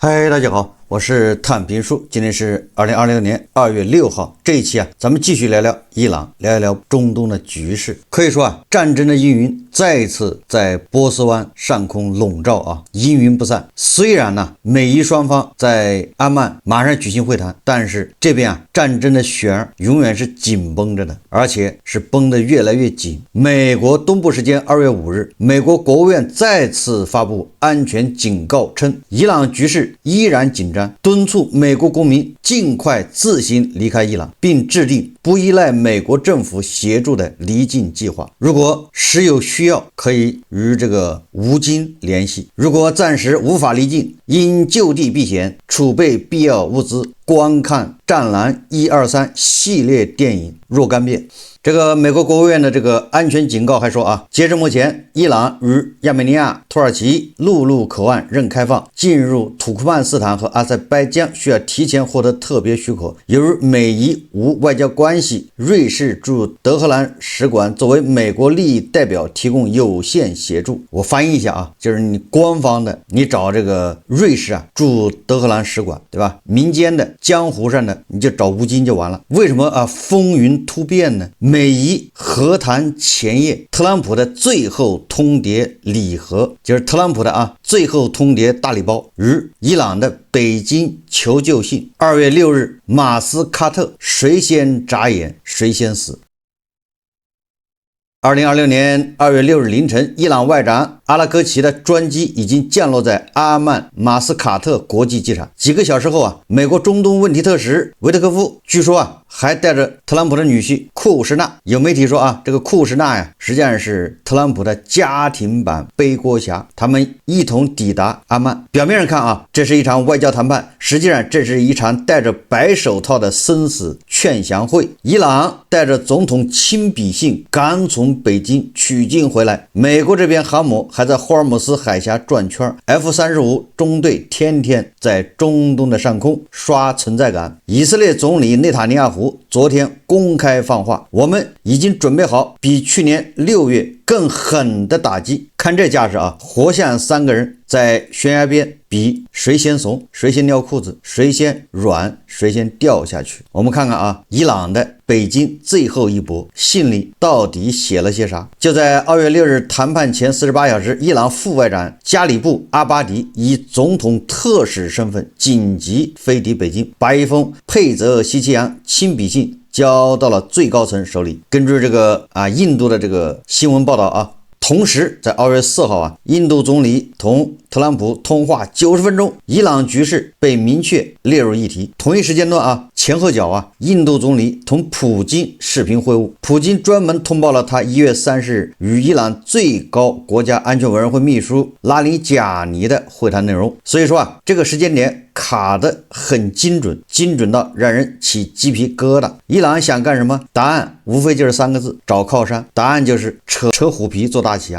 嗨，大家好，我是探评书，今天是2026年2月6号。这一期咱们继续聊聊伊朗，聊一聊中东的局势。可以说战争的阴云再一次在波斯湾上空笼罩阴云不散。虽然美伊双方在阿曼马上举行会谈，但是这边战争的弦永远是紧绷着的，而且是绷得越来越紧。美国东部时间2月5日，美国国务院再次发布安全警告，称伊朗局势依然紧张，敦促美国公民尽快自行离开伊朗，并制定不依赖美国政府协助的离境计划。如果实有需要，可以与吴京联系；如果暂时无法离境，应就地避险，储备必要物资，观看《战狼1、2、3》系列电影若干遍。美国国务院的安全警告还说截至目前，伊朗与亚美尼亚、土耳其陆路口岸仍开放，进入土库曼斯坦和阿塞拜疆需要提前获得特别许可。由于美伊无外交关系，瑞士驻德黑兰使馆作为美国利益代表提供有限协助。我翻译一下就是你官方的，你找瑞士驻德黑兰使馆，对吧？民间的、江湖上的，你就找吴京就完了。为什么风云突变呢？美伊和谈前夜，特朗普的最后通牒礼盒，就是特朗普的最后通牒大礼包，与伊朗的北京求救信。2月6日，马斯喀特，谁先眨眼谁先死。2026年2月6日凌晨，伊朗外长阿拉戈齐的专机已经降落在阿曼马斯卡特国际机场。几个小时后美国中东问题特使维特科夫据说还带着特朗普的女婿库什纳。有媒体说这个库什纳实际上是特朗普的家庭版背锅侠，他们一同抵达阿曼。表面上看这是一场外交谈判，实际上这是一场戴着白手套的生死劝降会。伊朗带着总统亲笔信刚从北京取经回来，美国这边航母还在霍尔木斯海峡转圈， F-35 中队天天在中东的上空刷存在感。以色列总理内塔尼亚胡昨天公开放话，我们已经准备好比去年6月更狠的打击。看这架势活像三个人在悬崖边比谁先怂，谁先尿裤子，谁先软，谁先掉下去。我们看看伊朗的北京最后一搏，信里到底写了些啥？就在2月6日谈判前48小时，伊朗副外长加里布阿巴迪以总统特使身份紧急飞抵北京，把一封佩泽西奇扬亲笔信交到了最高层手里。根据印度的新闻报道同时在2月4号印度总理同特朗普通话90分钟，伊朗局势被明确列入议题。同一时间段前后脚印度总理同普京视频会晤，普京专门通报了他1月30日与伊朗最高国家安全委员会秘书拉里贾尼的会谈内容。所以说这个时间点卡得很精准，精准到让人起鸡皮疙瘩。伊朗想干什么？答案无非就是3个字，找靠山。答案就是扯虎皮做大旗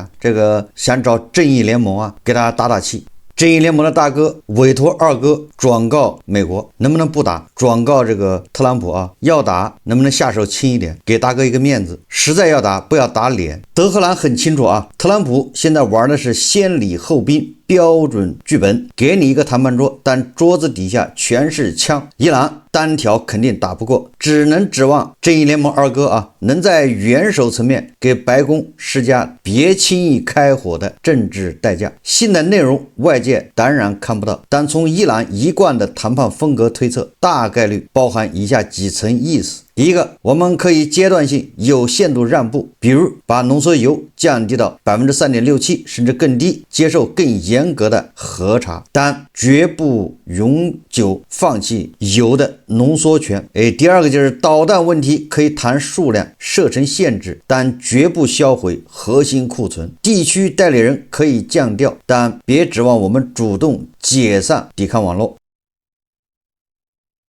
想找正义联盟给大家打打气。正义联盟的大哥委托二哥转告美国，能不能不打？转告特朗普要打能不能下手轻一点，给大哥一个面子。实在要打，不要打脸。德黑兰很清楚特朗普现在玩的是先礼后兵标准剧本，给你一个谈判桌，但桌子底下全是枪。伊朗单挑肯定打不过，只能指望正义联盟二哥能在元首层面给白宫施加别轻易开火的政治代价。信的内容外界当然看不到，但从伊朗一贯的谈判风格推测，大概率包含以下几层意思。第一个，我们可以阶段性有限度让步，比如把浓缩铀降低到 3.67% 甚至更低，接受更严格的核查，但绝不永久放弃铀的浓缩权。第二个就是导弹问题可以谈数量设成限制，但绝不销毁核心库存。地区代理人可以降调，但别指望我们主动解散抵抗网络。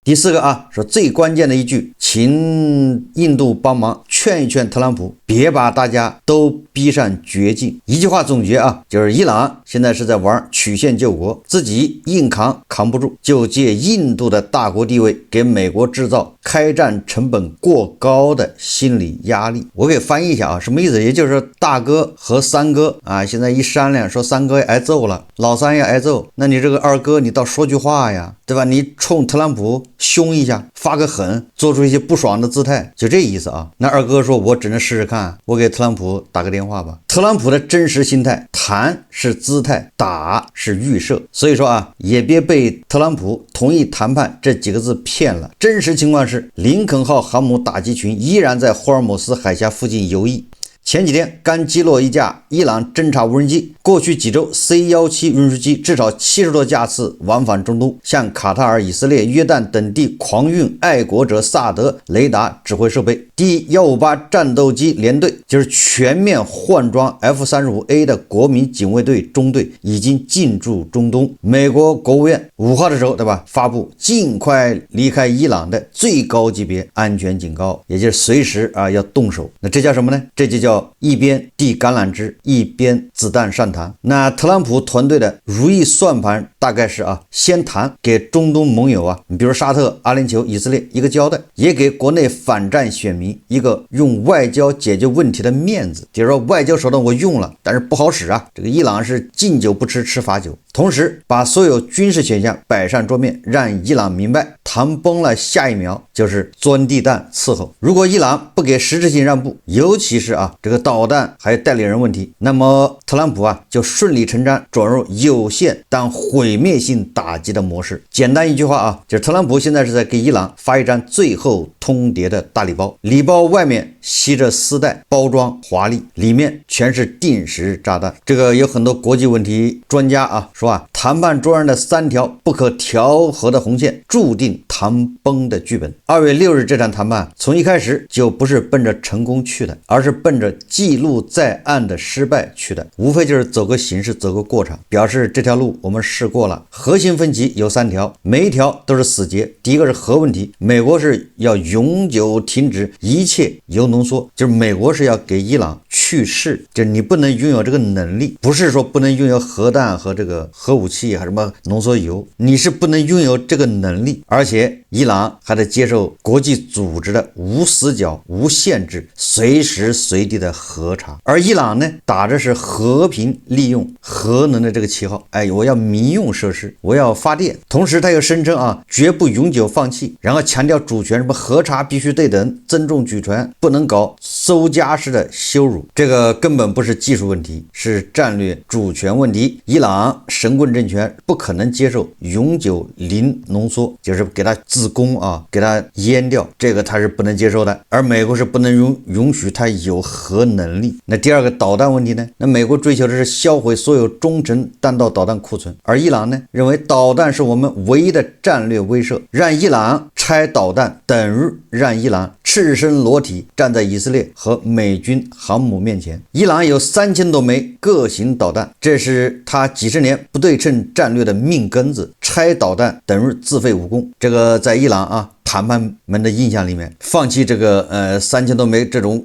第四个说最关键的一句，请印度帮忙劝一劝特朗普，别把大家都逼上绝境。一句话总结啊，就是伊朗现在是在玩曲线救国，自己硬扛不住，就借印度的大国地位给美国制造开战成本过高的心理压力。我给翻译一下啊，什么意思？也就是说大哥和三哥啊，现在一商量说三哥挨揍了，老三也挨揍，那你这个二哥你倒说句话呀，对吧？你冲特朗普凶一下，发个狠，做出一些不爽的姿态，就这意思啊。那二哥说我只能试试看，我给特朗普打个电话吧。特朗普的真实心态，谈是姿态，打是预设，所以说啊，也别被特朗普同意谈判这几个字骗了。真实情况是，林肯号航母打击群依然在霍尔姆斯海峡附近游弋。前几天刚击落一架伊朗侦察无人机，过去几周 C-17 运输机至少70多架次往返中东，向卡塔尔、以色列、约旦等地狂运爱国者萨德雷达指挥设备。第158战斗机联队就是全面换装 F-35A 的国民警卫队中队已经进驻中东。美国国务院5号的时候，对吧，发布尽快离开伊朗的最高级别安全警告，也就是随时要动手。那这叫什么呢？这就叫一边递橄榄枝，一边子弹上膛。那特朗普团队的如意算盘大概是先谈，给中东盟友你比如沙特、阿联酋、以色列一个交代，也给国内反战选民一个用外交解决问题的面子。就是说外交手段我用了，但是不好使这个伊朗是敬酒不吃吃罚酒。同时把所有军事选项摆上桌面，让伊朗明白谈崩了下一秒就是钻地弹伺候。如果伊朗不给实质性让步，尤其是这个导弹还有代理人问题，那么特朗普就顺理成章转入有限但毁灭性打击的模式。简单一句话就是特朗普现在是在给伊朗发一张最后通牒的大礼包，礼包外面吸着丝带，包装华丽，里面全是定时炸弹。这个有很多国际问题专家说谈判桌上的3条不可调和的红线注定谈崩的剧本。2月6日这场谈判从一开始就不是奔着成功去的，而是奔着记录在案的失败去的，无非就是走个形式，走个过场，表示这条路我们试过了。核心分歧有3条，每一条都是死结。第一个是核问题，美国是要永久停止一切铀浓缩，就是美国是要给伊朗去势，就是你不能拥有这个能力，不是说不能拥有核弹和这个核武器还什么浓缩铀，你是不能拥有这个能力，而且伊朗还得接受国际组织的无死角、无限制、随时随地的核查。而伊朗呢，打着是和平利用核能的这个旗号，我要民用设施，我要发电，同时他又声称绝不永久放弃，然后强调主权，什么核查必须对等，尊重主权，不能搞搜家式的羞辱。这个根本不是技术问题，是战略主权问题。伊朗神棍政权不可能接受永久零浓缩，就是给他自宫给他淹掉，这个他是不能接受的。而美国是不能允许他有核能力。那第二个导弹问题呢？那美国追求的是销毁所有中程弹道导弹库存，而伊朗呢，认为导弹是我们唯一的战略威慑，让伊朗拆导弹等于让伊朗赤身裸体站在以色列和美军航母面前。伊朗有3000多枚各型导弹，这是他几十年不对称战略的命根子，拆导弹等于自废武功。这个在伊朗谈判们的印象里面，放弃这个3000多枚这种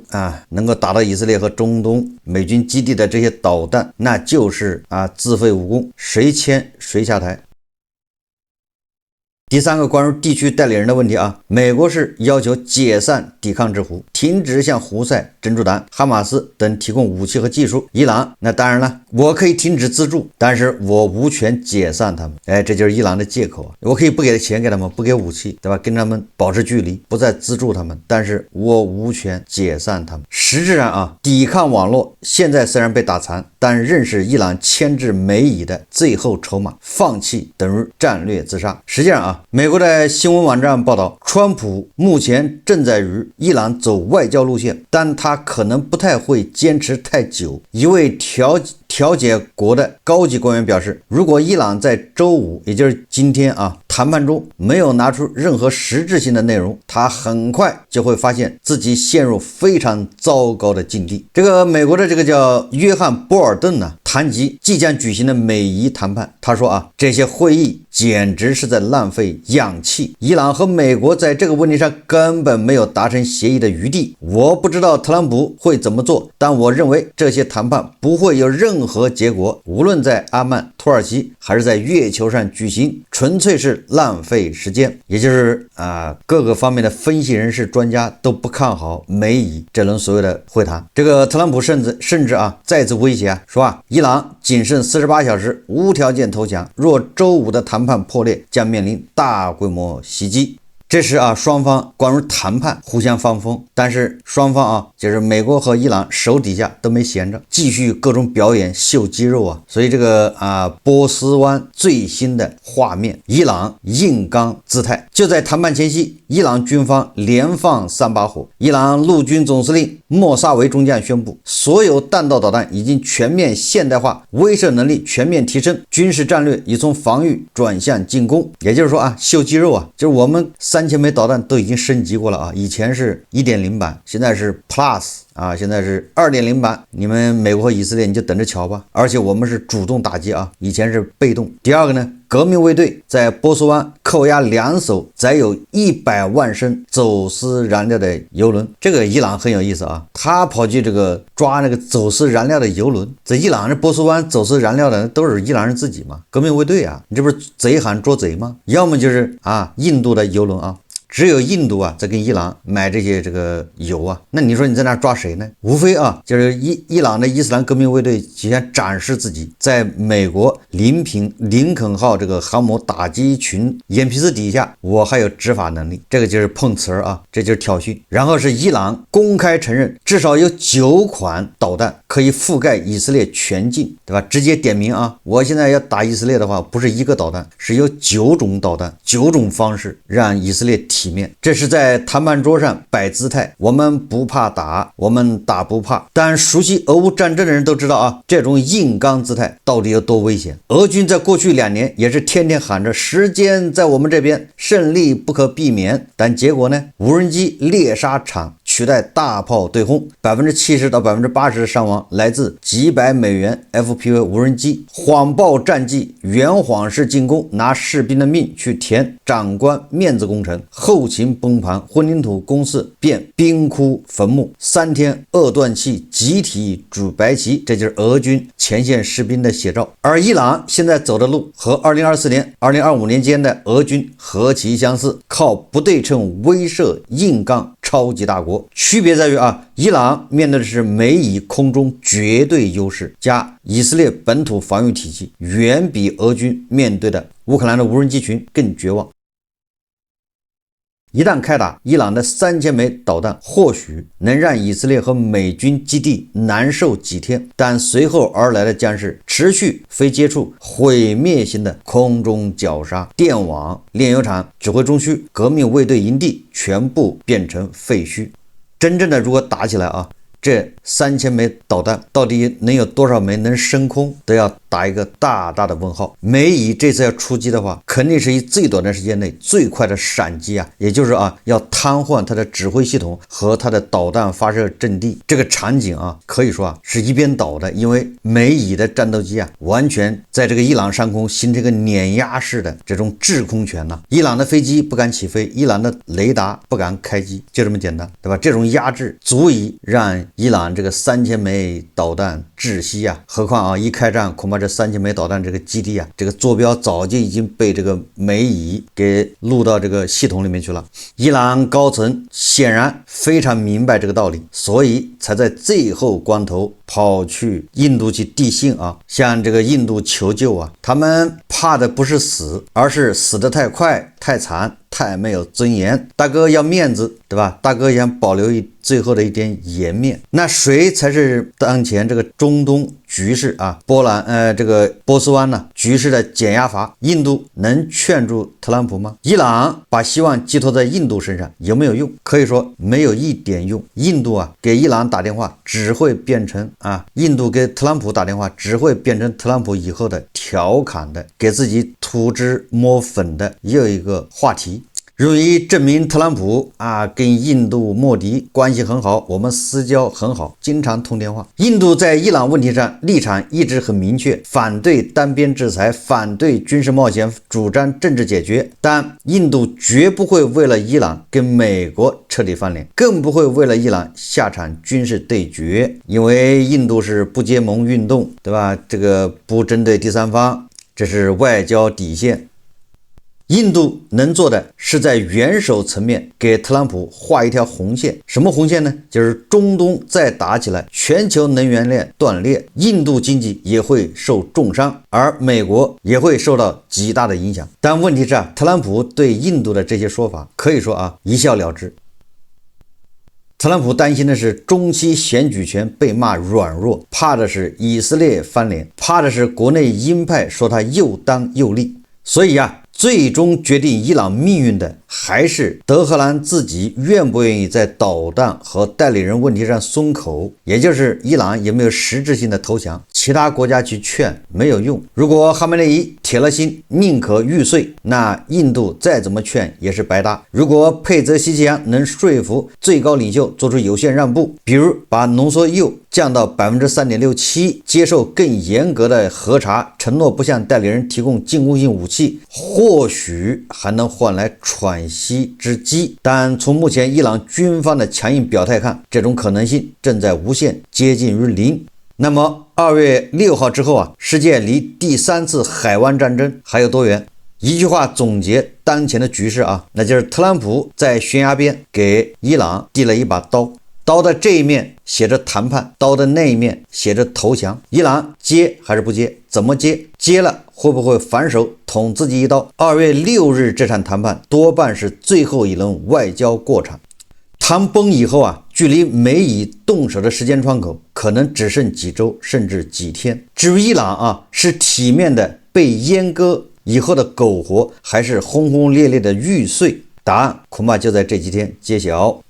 能够打到以色列和中东美军基地的这些导弹，那就是自废武功，谁签谁下台。第3个关于地区代理人的问题美国是要求解散抵抗之狐，停止向胡塞、真主党、哈马斯等提供武器和技术。伊朗那当然了，我可以停止资助，但是我无权解散他们。这就是伊朗的借口我可以不给钱给他们，不给武器，对吧？跟他们保持距离，不再资助他们，但是我无权解散他们。实质上抵抗网络现在虽然被打残，但仍是伊朗牵制美以的最后筹码，放弃等于战略自杀。实际上美国的新闻网站报道，川普目前正在与伊朗走外交路线，但他可能不太会坚持太久。一位调解国的高级官员表示，如果伊朗在周五，也就是今天谈判中没有拿出任何实质性的内容，他很快就会发现自己陷入非常糟糕的境地。这个美国的这个叫约翰·波尔顿呢，谈及即将举行的美伊谈判，他说这些会议简直是在浪费氧气。伊朗和美国在这个问题上根本没有达成协议的余地。我不知道特朗普会怎么做，但我认为这些谈判不会有任何结果，无论在阿曼、土耳其还是在月球上举行，纯粹是浪费时间。也就是各个方面的分析人士、专家都不看好美以这轮所谓的会谈。这个特朗普甚至再次威胁说伊朗仅剩48小时无条件投降，若周五的谈判破裂，将面临大规模袭击。这时双方关于谈判互相放风，但是双方就是美国和伊朗手底下都没闲着，继续各种表演秀肌肉所以这个波斯湾最新的画面，伊朗硬刚姿态。就在谈判前夕，伊朗军方连放3把火。伊朗陆军总司令莫萨维中将宣布，所有弹道导弹已经全面现代化，威慑能力全面提升，军事战略已从防御转向进攻。也就是说秀肌肉就是我们3000枚导弹都已经升级过了以前是 1.0 版，现在是 Plus现在是 2.0 版，你们美国和以色列你就等着瞧吧。而且我们是主动打击以前是被动。第二个呢，革命卫队在波斯湾扣押2艘载有100万升走私燃料的油轮。这个伊朗很有意思他跑去这个抓那个走私燃料的油轮。在伊朗这波斯湾走私燃料的都是伊朗人自己嘛，革命卫队你这不是贼喊捉贼吗？要么就是印度的油轮只有印度在跟伊朗买这些这个油那你说你在那抓谁呢？无非就是伊朗的伊斯兰革命卫队就想展示自己在美国林肯号这个航母打击群眼皮子底下，我还有执法能力。这个就是碰瓷这就是挑衅。然后是伊朗公开承认至少有9款导弹可以覆盖以色列全境，对吧？直接点名我现在要打以色列的话，不是1个导弹，是有9种导弹，9种方式让以色列体面。这是在谈判桌上摆姿态，我们不怕打，我们打不怕。但熟悉俄乌战争的人都知道这种硬刚姿态到底有多危险。俄军在过去2年也是天天喊着时间在我们这边，胜利不可避免，但结果呢，无人机猎杀场取代大炮对轰，70%到80%的伤亡来自几百美元 FPV 无人机，谎报战绩，圆谎式进攻，拿士兵的命去填长官面子工程，后勤崩盘，混凝土公司变冰窟坟墓，3天2断气，集体举白旗，这就是俄军前线士兵的写照。而伊朗现在走的路和2024年、2025年间的俄军何其相似，靠不对称威慑硬刚超级大国。区别在于伊朗面对的是美以空中绝对优势加以色列本土防御体系，远比俄军面对的乌克兰的无人机群更绝望。一旦开打，伊朗的3000枚导弹或许能让以色列和美军基地难受几天，但随后而来的将是持续非接触毁灭性的空中绞杀，电网、炼油厂、指挥中枢、革命卫队营地全部变成废墟。真正的如果打起来这3000枚导弹到底能有多少枚能升空，都要打一个大大的问号。美以这次要出击的话，肯定是以最短的时间内最快的闪击也就是要瘫痪它的指挥系统和它的导弹发射阵地。这个场景可以说是一边倒的，因为美以的战斗机完全在这个伊朗上空形成一个碾压式的这种制空权伊朗的飞机不敢起飞，伊朗的雷达不敢开机，就这么简单，对吧？这种压制足以让伊朗这个3000枚导弹窒息何况一开战恐怕这3000枚导弹这个基地这个坐标早就已经被这个美以给录到这个系统里面去了。伊朗高层显然非常明白这个道理，所以才在最后关头跑去印度去递信向这个印度求救他们怕的不是死，而是死得太快太惨太没有尊严。大哥要面子，对吧？大哥想保留一最后的一点颜面。那谁才是当前这个中东局势啊，这个波斯湾呢局势的减压阀？印度能劝住特朗普吗？伊朗把希望寄托在印度身上有没有用？可以说没有一点用。印度给伊朗打电话只会变成印度给特朗普打电话只会变成特朗普以后的调侃的，给自己涂脂抹粉的又一个话题。用于证明特朗普跟印度莫迪关系很好，我们私交很好，经常通电话。印度在伊朗问题上立场一直很明确，反对单边制裁，反对军事冒险，主张政治解决。但印度绝不会为了伊朗跟美国彻底翻脸，更不会为了伊朗下场军事对决，因为印度是不结盟运动，对吧？这个不针对第三方，这是外交底线。印度能做的是在元首层面给特朗普画一条红线。什么红线呢？就是中东再打起来，全球能源链断裂，印度经济也会受重伤，而美国也会受到极大的影响。但问题是特朗普对印度的这些说法可以说一笑了之。特朗普担心的是中期选举权被骂软弱，怕的是以色列翻脸，怕的是国内鹰派说他又当又立。所以最终决定伊朗命运的还是德黑兰自己愿不愿意在导弹和代理人问题上松口，也就是伊朗有没有实质性的投降。其他国家去劝没有用。如果哈梅内伊铁了心宁可玉碎，那印度再怎么劝也是白搭。如果佩泽西奇扬能说服最高领袖做出有限让步，比如把浓缩铀降到 3.67%， 接受更严格的核查，承诺不向代理人提供进攻性武器，或许还能换来喘息之机。但从目前伊朗军方的强硬表态看，这种可能性正在无限接近于零。那么2月6号之后世界离第3次海湾战争还有多远？一句话总结当前的局势那就是特朗普在悬崖边给伊朗递了一把刀，刀的这一面写着谈判，刀的那一面写着投降。伊朗接还是不接？怎么接？接了会不会反手捅自己一刀？2月6日这场谈判多半是最后一轮外交过场。谈崩以后距离美以动手的时间窗口可能只剩几周甚至几天。至于伊朗是体面的被阉割以后的苟活，还是轰轰烈烈的玉碎，答案恐怕就在这几天揭晓。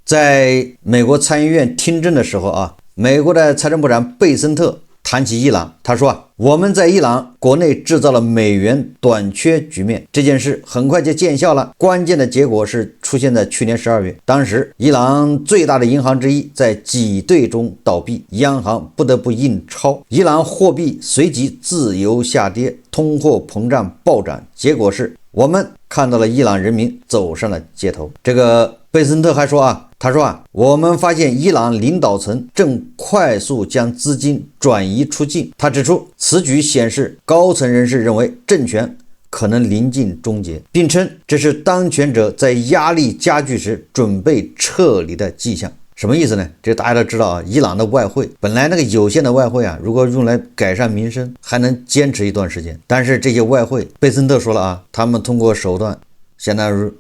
在美国参议院听证的时候美国的财政部长贝森特谈起伊朗，他说我们在伊朗国内制造了美元短缺局面，这件事很快就见效了。关键的结果是出现在去年12月，当时伊朗最大的银行之一在挤兑中倒闭，央行不得不印钞，伊朗货币随即自由下跌，通货膨胀暴涨，结果是我们看到了伊朗人民走上了街头。这个贝森特还说他说我们发现伊朗领导层正快速将资金转移出境。他指出，此举显示高层人士认为政权可能临近终结，并称这是当权者在压力加剧时准备撤离的迹象。什么意思呢？这大家都知道伊朗的外汇本来那个有限的外汇如果用来改善民生还能坚持一段时间，但是这些外汇贝森特说了他们通过手段相当于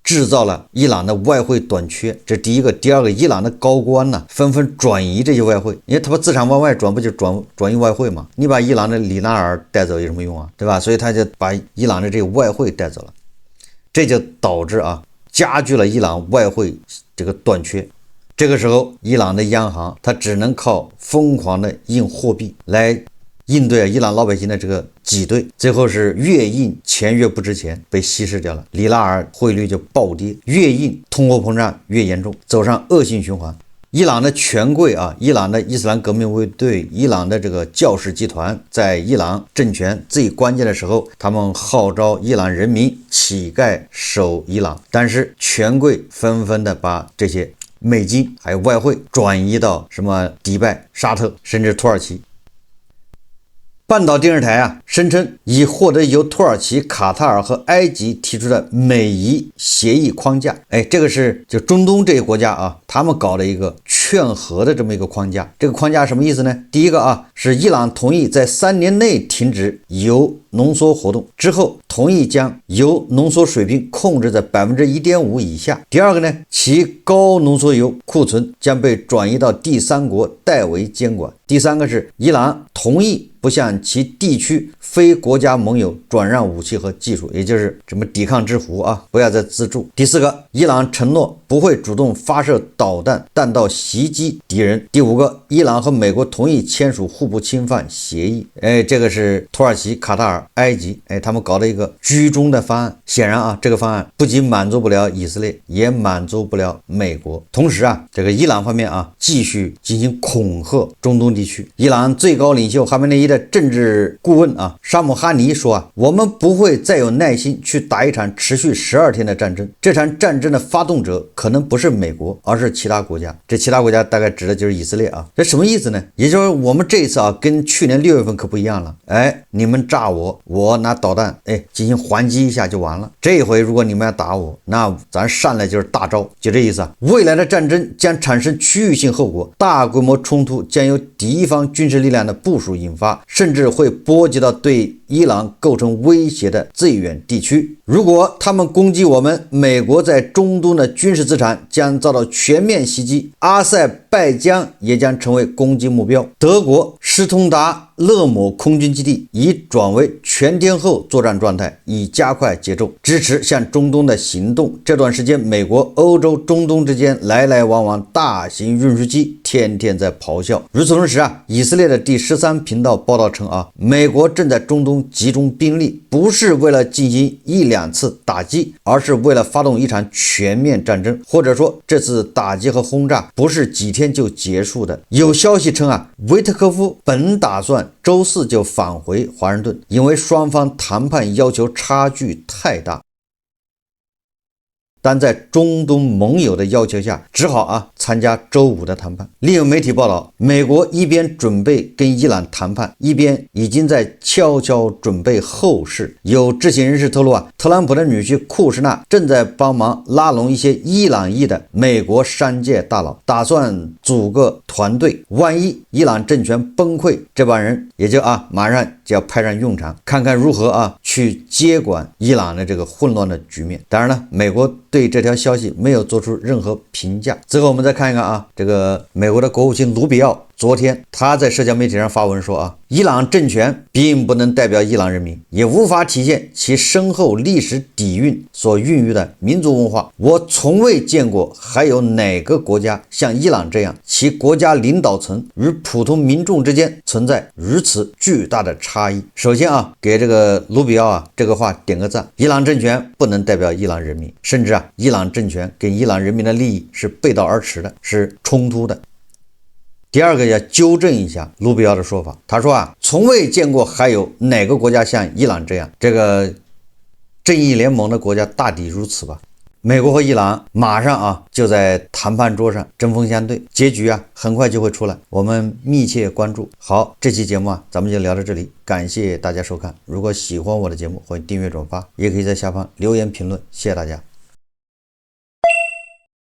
制造了伊朗的外汇短缺，这第一个。第二个，伊朗的高官纷纷转移这些外汇，因为他把资产往外转，不就转移外汇吗？你把伊朗的里纳尔带走有什么用对吧？所以他就把伊朗的这个外汇带走了，这就导致加剧了伊朗外汇这个短缺。这个时候伊朗的央行它只能靠疯狂的印货币来应对伊朗老百姓的这个挤兑，最后是越印钱越不值钱，被稀释掉了，里拉尔汇率就暴跌，越印通货膨胀越严重，走上恶性循环。伊朗的权贵伊朗的伊斯兰革命卫队，伊朗的这个教士集团，在伊朗政权最关键的时候，他们号召伊朗人民乞丐守伊朗，但是权贵纷纷的把这些美金还有外汇转移到什么迪拜、沙特甚至土耳其。半岛电视台声称已获得由土耳其、卡塔尔和埃及提出的美伊协议框架。这个是就中东这些国家他们搞的一个劝和的这么一个框架。这个框架什么意思呢？第一个啊，是伊朗同意在3年内停止铀浓缩活动，之后同意将铀浓缩水平控制在 1.5% 以下。第二个呢，其高浓缩铀库存将被转移到第三国代为监管。第三个是伊朗同意不向其地区非国家盟友转让武器和技术，也就是什么抵抗之狐啊，不要再资助。第四个，伊朗承诺不会主动发射导弹弹道袭击敌人。第五个，伊朗和美国同意签署互不侵犯协议。这个是土耳其、卡塔尔、埃及，他们搞的一个居中的方案。显然啊，这个方案不仅满足不了以色列，也满足不了美国。同时啊，这个伊朗方面啊，继续进行恐吓中东地区。伊朗最高领袖哈梅内伊的政治顾问啊，沙姆哈尼说啊，我们不会再有耐心去打一场持续12天的战争。这场战争的发动者可能不是美国，而是其他国家。这其他国家大概指的就是以色列啊。这什么意思呢？也就是我们这一次啊，跟去年6月份可不一样了。你们炸我，我拿导弹进行还击一下就完了。这一回如果你们要打我，那咱上来就是大招，就这意思啊。未来的战争将产生区域性后果，大规模冲突将由敌方军事力量的部署引发，甚至会波及到对伊朗构成威胁的最远地区。如果他们攻击我们，美国在中东的军事资产将遭到全面袭击，阿塞拜疆也将成为攻击目标。德国施通达勒姆空军基地已转为全天候作战状态，以加快节奏，支持向中东的行动。这段时间，美国、欧洲、中东之间来来往往大型运输机天天在咆哮。与此同时啊，以色列的第13频道报道称啊，美国正在中东集中兵力，不是为了进行1-2次打击，而是为了发动一场全面战争，或者说这次打击和轰炸不是几天就结束的。有消息称啊，维特科夫本打算周4就返回华盛顿，因为双方谈判要求差距太大。但在中东盟友的要求下，只好参加周5的谈判。另有媒体报道，美国一边准备跟伊朗谈判，一边已经在悄悄准备后事。有知情人士透露特朗普的女婿库什纳正在帮忙拉拢一些伊朗裔的美国商界大佬，打算组个团队。万一伊朗政权崩溃，这帮人也就马上就要派上用场，看看如何去接管伊朗的这个混乱的局面。当然了，美国对这条消息没有做出任何评价。最后我们再看一看这个美国的国务卿卢比奥昨天他在社交媒体上发文说伊朗政权并不能代表伊朗人民，也无法体现其深厚历史底蕴所孕育的民族文化。我从未见过还有哪个国家像伊朗这样，其国家领导层与普通民众之间存在如此巨大的差异。首先给这个卢比奥这个话点个赞。伊朗政权不能代表伊朗人民，甚至伊朗政权跟伊朗人民的利益是背道而驰的，是冲突的。第二个要纠正一下卢比奥的说法，他说从未见过还有哪个国家像伊朗这样。这个正义联盟的国家大抵如此吧。美国和伊朗马上就在谈判桌上针锋相对，结局很快就会出来，我们密切关注。好，这期节目咱们就聊到这里，感谢大家收看。如果喜欢我的节目，欢迎订阅转发，也可以在下方留言评论，谢谢大家。